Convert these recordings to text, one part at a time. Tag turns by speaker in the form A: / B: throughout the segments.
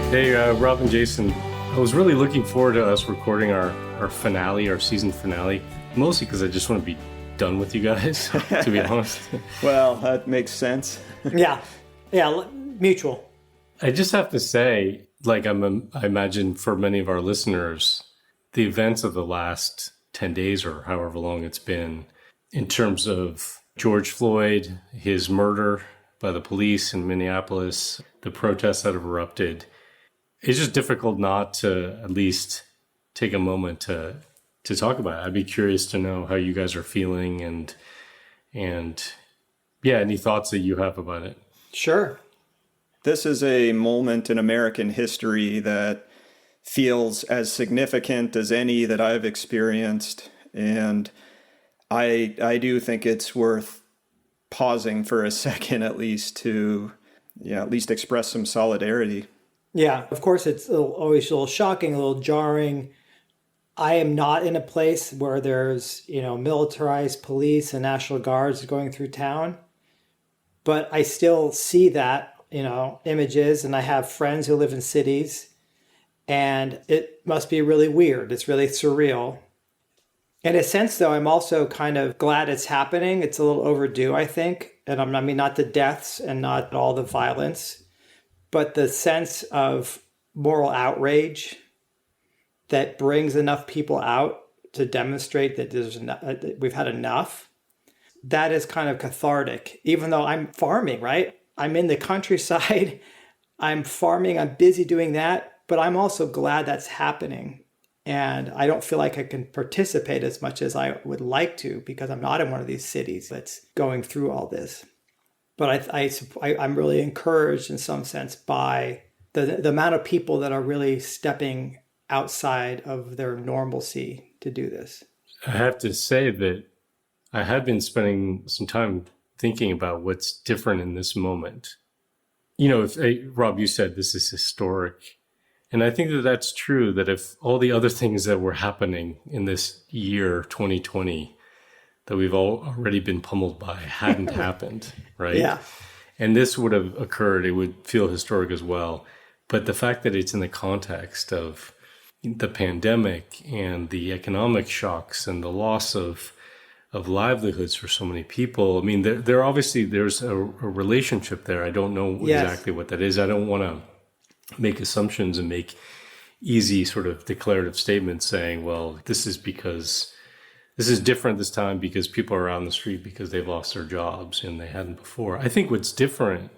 A: Hey, Rob and Jason. I was really looking forward to us recording our finale, our season finale, mostly because I just want to be done with you guys, to be honest.
B: Well, that makes sense.
C: Yeah, mutual.
A: I just have to say, like I imagine for many of our listeners, the events of the last 10 days or however long it's been, in terms of George Floyd, his murder by the police in Minneapolis, the protests that have erupted, it's just difficult not to at least take a moment to talk about it. I'd be curious to know how you guys are feeling and yeah, any thoughts that you have about it.
C: Sure.
B: This is a moment in American history that feels as significant as any that I've experienced. And I do think it's worth pausing for a second at least to at least express some solidarity.
C: Yeah, of course, it's always a little shocking, a little jarring. I am not in a place where there's, militarized police and National Guards going through town. But I still see that, images, and I have friends who live in cities. And it must be really weird. It's really surreal. In a sense, though, I'm also kind of glad it's happening. It's a little overdue, I think. And I mean, not the deaths and not all the violence, but the sense of moral outrage that brings enough people out to demonstrate that that we've had enough. That is kind of cathartic, even though I'm farming, right? I'm in the countryside. I'm farming. I'm busy doing that, but I'm also glad that's happening. And I don't feel like I can participate as much as I would like to because I'm not in one of these cities that's going through all this. But I'm really encouraged in some sense by the amount of people that are really stepping outside of their normalcy to do this.
A: I have to say that I had been spending some time thinking about what's different in this moment. Rob, you said this is historic. And I think that that's true, that if all the other things that were happening in this year, 2020, that we've all already been pummeled by hadn't happened, right?
C: Yeah.
A: And this would have occurred, it would feel historic as well. But the fact that it's in the context of the pandemic and the economic shocks and the loss of livelihoods for so many people, I mean, there obviously there's a relationship there. I don't know exactly what that is. I don't want to make assumptions and make easy sort of declarative statements saying, well, this is different this time because people are out on the street because they've lost their jobs and they hadn't before. I think what's different,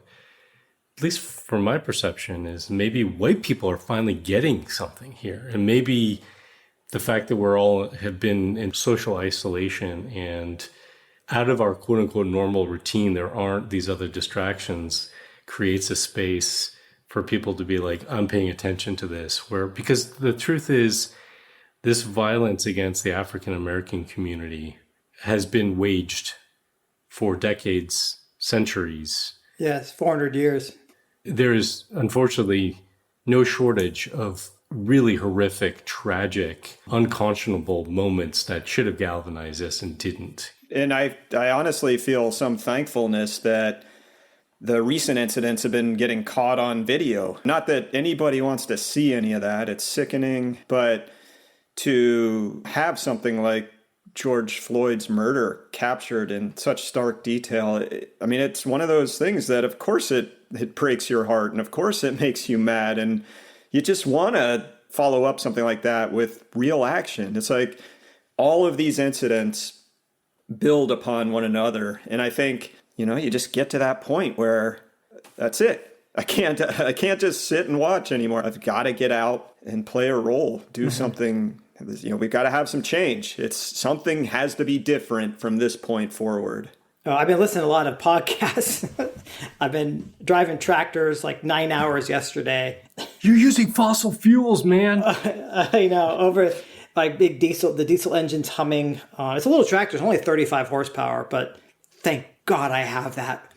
A: at least from my perception, is maybe white people are finally getting something here. And maybe the fact that we're all have been in social isolation and out of our quote unquote normal routine, there aren't these other distractions, creates a space for people to be like, I'm paying attention to this. Because the truth is, this violence against the African American community has been waged for decades, centuries.
C: Yes, 400 years.
A: There is, unfortunately, no shortage of really horrific, tragic, unconscionable moments that should have galvanized us and didn't.
B: And I honestly feel some thankfulness that the recent incidents have been getting caught on video. Not that anybody wants to see any of that. It's sickening. But to have something like George Floyd's murder captured in such stark detail, I mean, it's one of those things that, of course, it breaks your heart. And of course, it makes you mad. And you just want to follow up something like that with real action. It's like all of these incidents build upon one another. And I think, you just get to that point where that's it. I can't just sit and watch anymore. I've got to get out and play a role, do something. We've got to have some change. Something has to be different from this point forward.
C: I've been listening to a lot of podcasts. I've been driving tractors like 9 hours yesterday.
A: You're using fossil fuels, man.
C: I know, over like the diesel engine's humming. It's a little tractor, it's only 35 horsepower, but thank God I have that.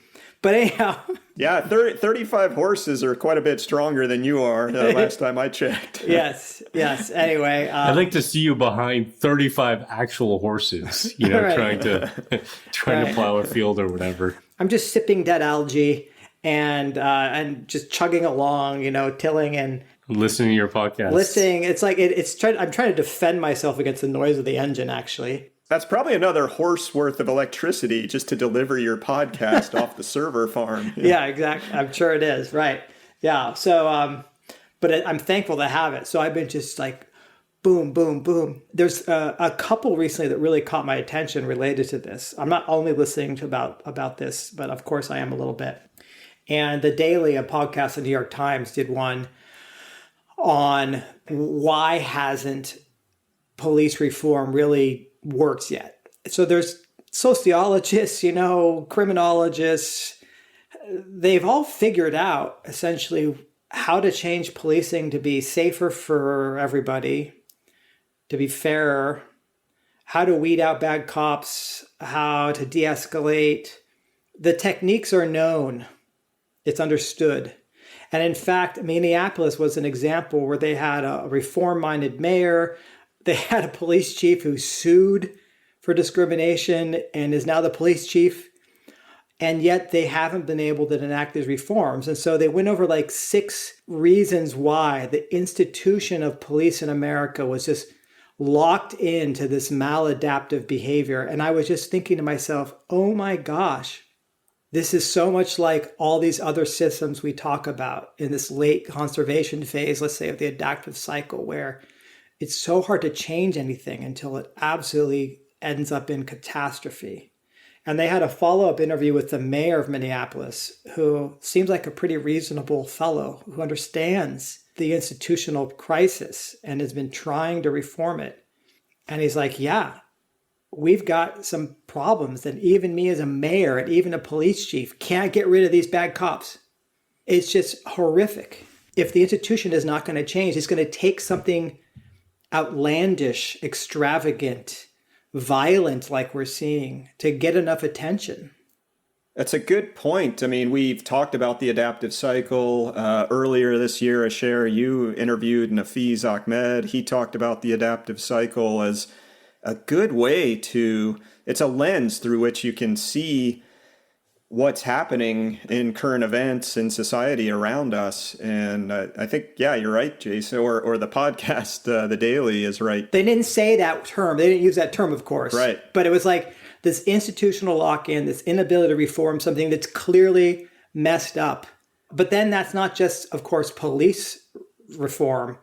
C: But anyhow.
B: Yeah, 35 horses are quite a bit stronger than you are last time I checked.
C: Yes. Anyway.
A: I'd like to see you behind 35 actual horses,
C: right.
A: trying to plow a field or whatever.
C: I'm just sipping dead algae and just chugging along, tilling and
A: Listening to your podcast.
C: listening. It's like I'm trying to defend myself against the noise of the engine, actually.
B: That's probably another horse worth of electricity just to deliver your podcast off the server farm.
C: Yeah, exactly. I'm sure it is. Right. Yeah. So, but I'm thankful to have it. So I've been just like, boom, boom, boom. There's a couple recently that really caught my attention related to this. I'm not only listening to about this, but of course I am a little bit. And The Daily, a podcast, the New York Times, did one on why hasn't police reform really worked yet. So there's sociologists, criminologists, they've all figured out essentially how to change policing to be safer for everybody, to be fairer, how to weed out bad cops, how to de-escalate. The techniques are known. It's understood. And in fact, Minneapolis was an example where they had a reform-minded mayor. They had a police chief who sued for discrimination and is now the police chief. And yet they haven't been able to enact these reforms. And so they went over like 6 reasons why the institution of police in America was just locked into this maladaptive behavior. And I was just thinking to myself, oh my gosh, this is so much like all these other systems we talk about in this late conservation phase, let's say, of the adaptive cycle, where it's so hard to change anything until it absolutely ends up in catastrophe. And they had a follow-up interview with the mayor of Minneapolis, who seems like a pretty reasonable fellow who understands the institutional crisis and has been trying to reform it. And he's like, yeah, we've got some problems, and even me as a mayor and even a police chief can't get rid of these bad cops. It's just horrific. If the institution is not going to change, it's going to take something outlandish, extravagant, violent like we're seeing to get enough attention.
B: That's a good point. I mean, we've talked about the adaptive cycle. Earlier this year, Asher, you interviewed Nafeez Ahmed. He talked about the adaptive cycle as a good way to, it's a lens through which you can see what's happening in current events in society around us. And I think, yeah, you're right, Jason, or the podcast, The Daily is right.
C: They didn't say that term. They didn't use that term, of course.
B: Right.
C: But it was like this institutional lock-in, this inability to reform something that's clearly messed up. But then that's not just, of course, police reform.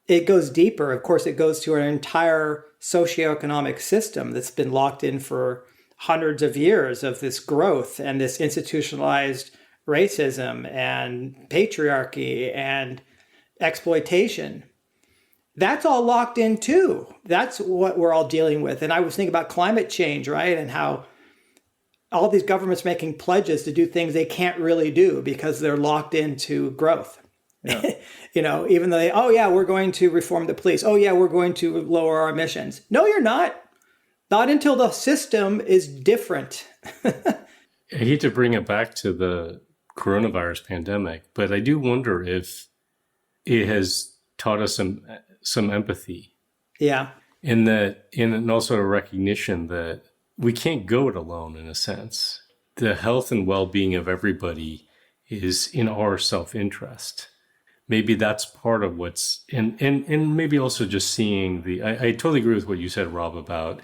C: It goes deeper. Of course, it goes to an entire socioeconomic system that's been locked in for hundreds of years of this growth and this institutionalized racism and patriarchy and exploitation. That's all locked in too. That's what we're all dealing with. And I was thinking about climate change, right? And how all these governments making pledges to do things they can't really do because they're locked into growth. Yeah. Even though we're going to reform the police. Oh yeah, we're going to lower our emissions. No, you're not. Not until the system is different.
A: I hate to bring it back to the coronavirus pandemic, but I do wonder if it has taught us some empathy.
C: Yeah.
A: And also a recognition that we can't go it alone in a sense. The health and well-being of everybody is in our self-interest. Maybe that's part of what's, and maybe also just seeing I totally agree with what you said, Rob, about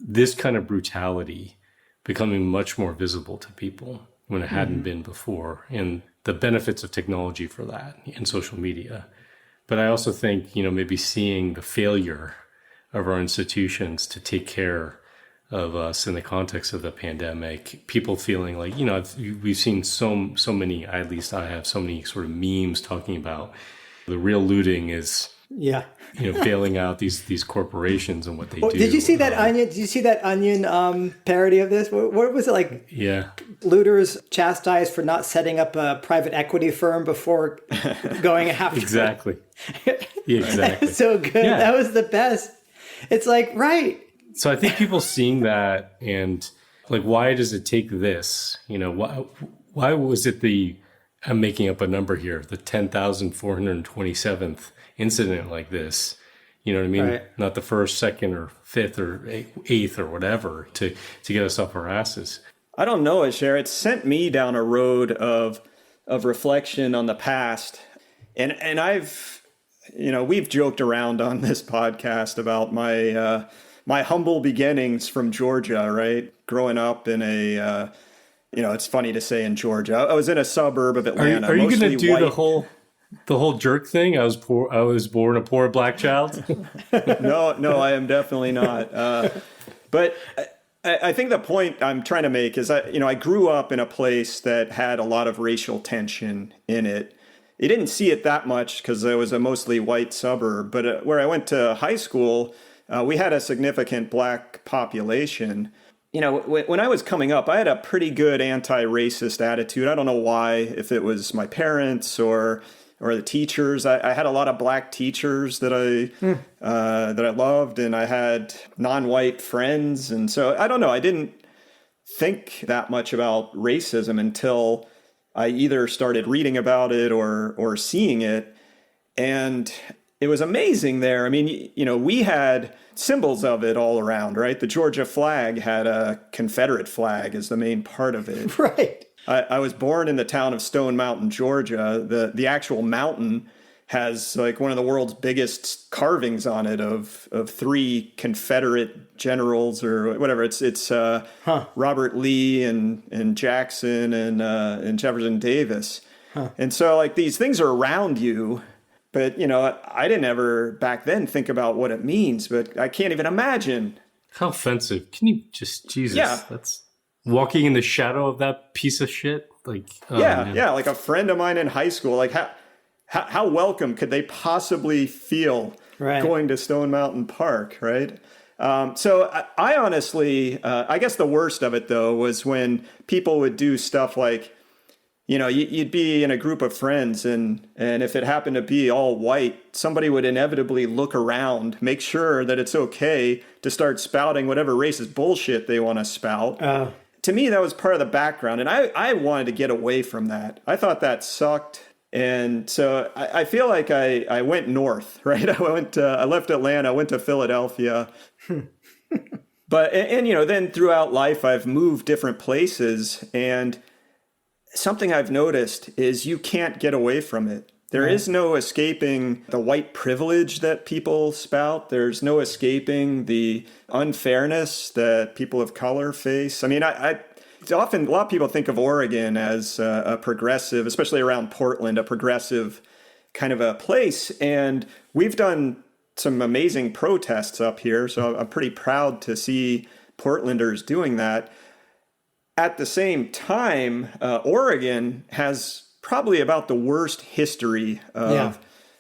A: this kind of brutality becoming much more visible to people when it hadn't been before, and the benefits of technology for that and social media. But I also think, maybe seeing the failure of our institutions to take care of us in the context of the pandemic, people feeling like, we've seen so many, at least I have so many sort of memes talking about the real looting is, bailing out these corporations and what they do.
C: Did you see that Onion? Did you see that Onion parody of this? What was it like?
A: Yeah.
C: Looters chastised for not setting up a private equity firm before going after
A: Exactly. Exactly.
C: So good. Yeah. That was the best. It's like, right.
A: So I think people seeing that and like, why does it take this? Why was it I'm making up a number here, the 10,427th incident like this? You know what I mean? Right. Not the first, second, or fifth, or eighth, or whatever to get us off our asses.
B: I don't know, Asher. It sent me down a road of reflection on the past. And I've, we've joked around on this podcast about my humble beginnings from Georgia, right? Growing up in a, it's funny to say in Georgia. I was in a suburb of Atlanta.
A: Are you going to do
B: white.
A: the whole jerk thing? I was poor. I was born a poor black child.
B: No, I am definitely not. But I think the point I'm trying to make is I grew up in a place that had a lot of racial tension in it. You didn't see it that much because it was a mostly white suburb. But where I went to high school, we had a significant black population. When I was coming up, I had a pretty good anti-racist attitude. I don't know why, if it was my parents or the teachers. I had a lot of black teachers that I loved, and I had non-white friends. And so I don't know. I didn't think that much about racism until I either started reading about it or seeing it. And it was amazing there. I mean, we had symbols of it all around, right? The Georgia flag had a Confederate flag as the main part of it.
C: Right.
B: I was born in the town of Stone Mountain, Georgia. The actual mountain has like one of the world's biggest carvings on it of three Confederate generals or whatever. It's Robert Lee and Jackson and Jefferson Davis. And so like these things are around you, but I didn't ever back then think about what it means, but I can't even imagine.
A: How offensive. Can you just, Jesus,
B: Yeah.
A: That's walking in the shadow of that piece of shit. Like,
B: Yeah. Like a friend of mine in high school, like how welcome could they possibly feel going to Stone Mountain Park, right? So I honestly, I guess the worst of it, though, was when people would do stuff like, you'd be in a group of friends and if it happened to be all white, somebody would inevitably look around, make sure that it's okay to start spouting whatever racist bullshit they want to spout. To me, that was part of the background, and I wanted to get away from that. I thought that sucked. And so I feel like I went north, right? I left Atlanta, went to Philadelphia. But, and then throughout life, I've moved different places. And something I've noticed is you can't get away from it. There is no escaping the white privilege that people spout. There's no escaping the unfairness that people of color face. I mean, it's often, a lot of people think of Oregon as a progressive, especially around Portland, a progressive kind of a place. And we've done some amazing protests up here. So I'm pretty proud to see Portlanders doing that. At the same time, Oregon has probably about the worst history of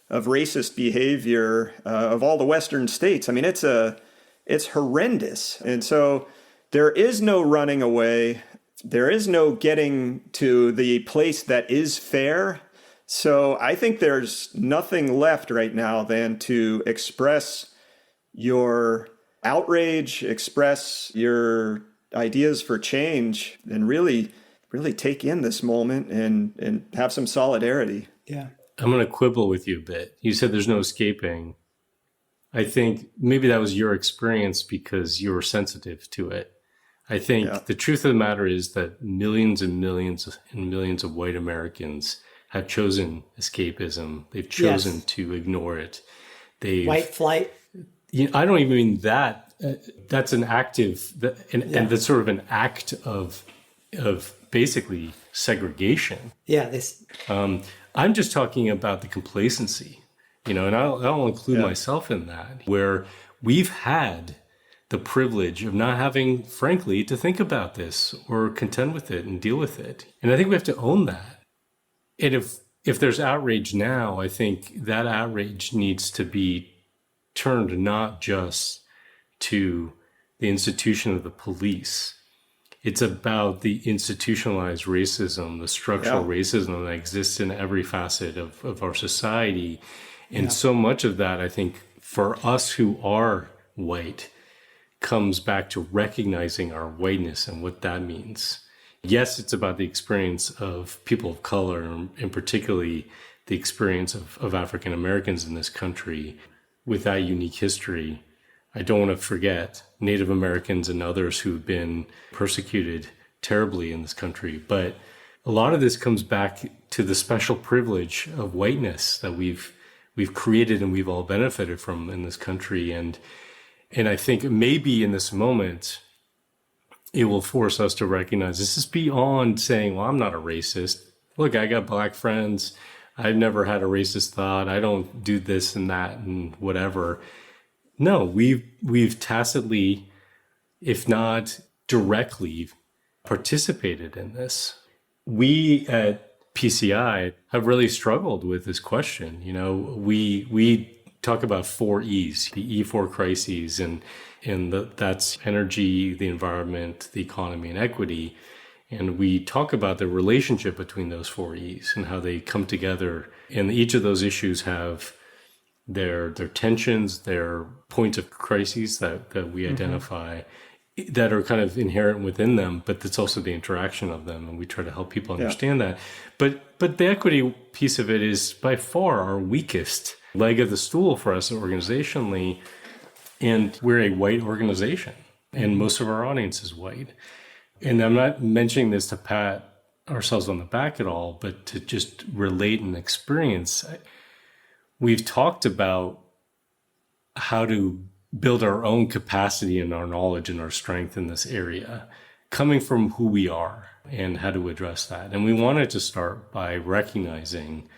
B: racist behavior of all the Western states. I mean, it's horrendous. And so there is no running away. There is no getting to the place that is fair. So I think there's nothing left right now than to express your outrage, express your ideas for change, and really take in this moment and have some solidarity.
C: Yeah.
A: I'm going to quibble with you a bit. You said there's no escaping. I think maybe that was your experience because you were sensitive to it. I think the truth of the matter is that millions and millions and millions of white Americans have chosen escapism. They've chosen to ignore it.
C: White flight.
A: I don't even mean that. That's an active, and that's sort of an act of basically segregation.
C: Yeah.
A: I'm just talking about the complacency, and I'll include myself in that, where we've had the privilege of not having, frankly, to think about this or contend with it and deal with it. And I think we have to own that. And if there's outrage now, I think that outrage needs to be turned not just to the institution of the police. It's about the institutionalized racism, the structural racism that exists in every facet of our society. And so much of that, I think, for us who are white, comes back to recognizing our whiteness and what that means. Yes, it's about the experience of people of color, and particularly the experience of African Americans in this country with that unique history. I don't want to forget Native Americans and others who've been persecuted terribly in this country. But a lot of this comes back to the special privilege of whiteness that we've created and we've all benefited from in this country. And I think maybe in this moment, it will force us to recognize this is beyond saying, well, I'm not a racist. Look, I got black friends. I've never had a racist thought. I don't do this and that and whatever. No, we've tacitly, if not directly, participated in this. We at PCI have really struggled with this question. You know, we talk about 4 E's, the E4 crises, and that's energy, the environment, the economy, and equity. And we talk about the relationship between those 4 E's and how they come together. And each of those issues have their tensions, their points of crises that we identify that are kind of inherent within them, but it's also the interaction of them. And we try to help people understand that. But the equity piece of it is by far our weakest leg of the stool for us organizationally. And we're a white organization, and most of our audience is white. And I'm not mentioning this to pat ourselves on the back at all, but to just relate and experience. We've talked about how to build our own capacity and our knowledge and our strength in this area, coming from who we are and how to address that. And we wanted to start by recognizing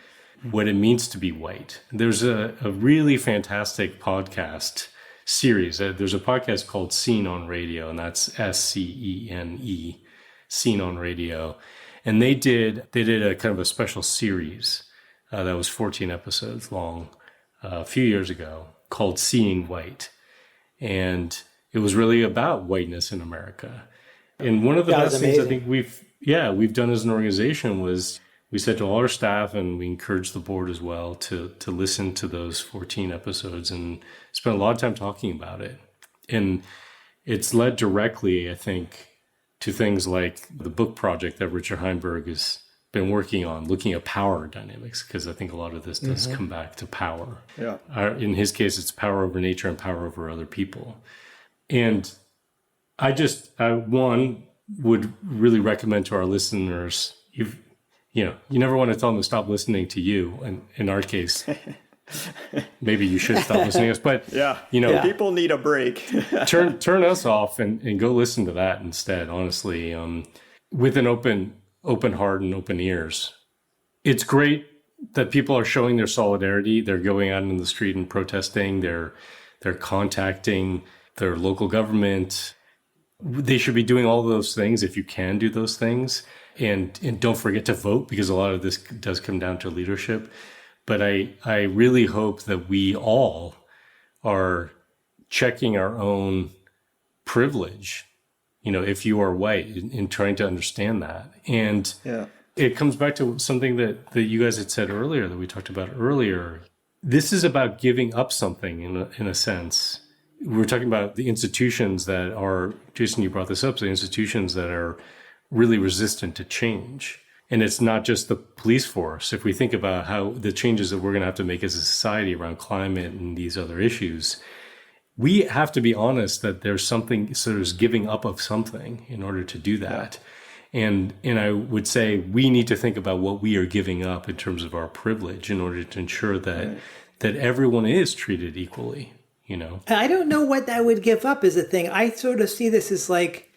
A: what it means to be white. There's a really fantastic podcast series. There's a podcast called Scene on Radio, and that's SCENE, Scene on Radio. And they did a kind of a special series that was 14 episodes long a few years ago called Seeing White. And it was really about whiteness in America. And one of the best things I think we've done as an organization was we said to all our staff, and we encouraged the board as well to listen to those 14 episodes and spend a lot of time talking about it. And it's led directly, I think, to things like the book project that Richard Heinberg has been working on, looking at power dynamics, because I think a lot of this does come back to power. Yeah. In his case, it's power over nature and power over other people. And I one, would really recommend to our listeners, you never want to tell them to stop listening to you. And in our case, maybe you should stop listening to us. But
B: people need a break.
A: turn us off and go listen to that instead. Honestly, with an open heart and open ears. It's great that people are showing their solidarity. They're going out in the street and protesting. They're contacting their local government. They should be doing all of those things if you can do those things. And don't forget to vote, because a lot of this does come down to leadership. But I really hope that we all are checking our own privilege, if you are white, in trying to understand that. And it comes back to something that you guys had said earlier, that we talked about earlier. This is about giving up something in a sense. We're talking about the institutions that are, Jason, you brought this up, the institutions that are really resistant to change. And it's not just the police force. If we think about how the changes that we're going to have to make as a society around climate and these other issues, we have to be honest that there's something, so there's giving up of something in order to do that. And I would say we need to think about what we are giving up in terms of our privilege in order to ensure that everyone is treated equally,
C: I don't know what that would give up is a thing. I sort of see this as like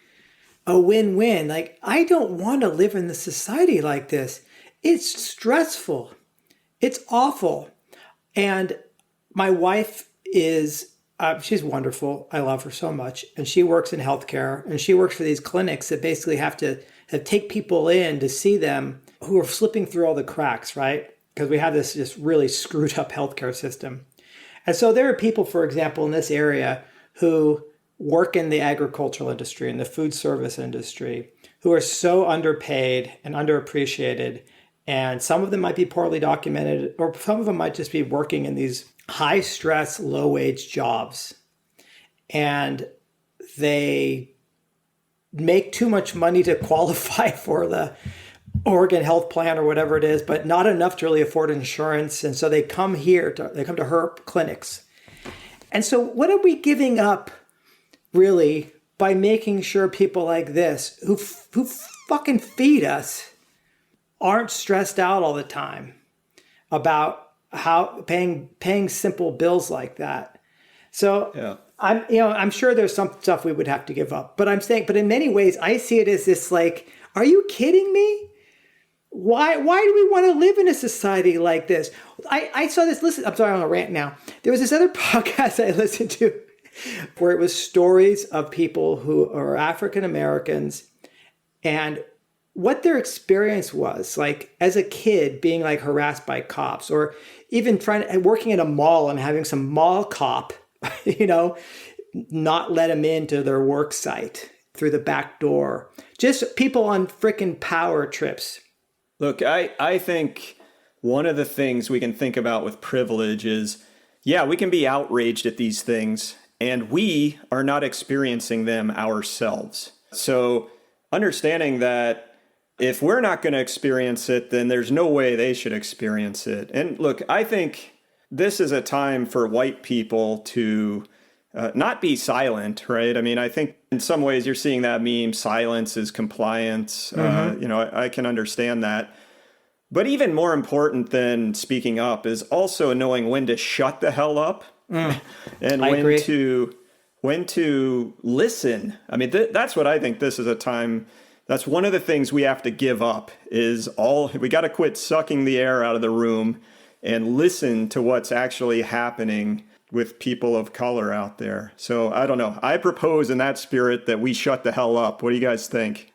C: a win-win. Like, I don't want to live in the society like this. It's stressful. It's awful. And my wife is, she's wonderful. I love her so much. And she works in healthcare, and she works for these clinics that basically have to take people in to see them who are slipping through all the cracks, right? Because we have this just really screwed up healthcare system. And so there are people, for example, in this area who work in the agricultural industry and the food service industry who are so underpaid and underappreciated. And some of them might be poorly documented, or some of them might just be working in these high stress, low wage jobs. And they make too much money to qualify for the Oregon health plan or whatever it is, but not enough to really afford insurance. And so they come to her clinics. And so what are we giving up really by making sure people like this who fucking feed us aren't stressed out all the time about how paying simple bills like that. So
B: Yeah.
C: I'm sure there's some stuff we would have to give up, but but in many ways I see it as this like, are you kidding me? Why do we want to live in a society like this? I saw this, listen, I'm sorry, I'm on a rant now. There was this other podcast I listened to where it was stories of people who are African Americans and what their experience was like as a kid being like harassed by cops, or even working at a mall and having some mall cop, not let them into their work site through the back door. Just people on freaking power trips.
B: Look, I think one of the things we can think about with privilege is, yeah, we can be outraged at these things, and we are not experiencing them ourselves. So understanding that if we're not going to experience it, then there's no way they should experience it. And look, I think this is a time for white people to not be silent, right? I mean, I think in some ways you're seeing that meme, silence is compliance. I can understand that. But even more important than speaking up is also knowing when to shut the hell up and when to listen. I mean, that's what I think this is a time. That's one of the things we have to give up is we got to quit sucking the air out of the room and listen to what's actually happening with people of color out there. So I don't know. I propose in that spirit that we shut the hell up. What do you guys think?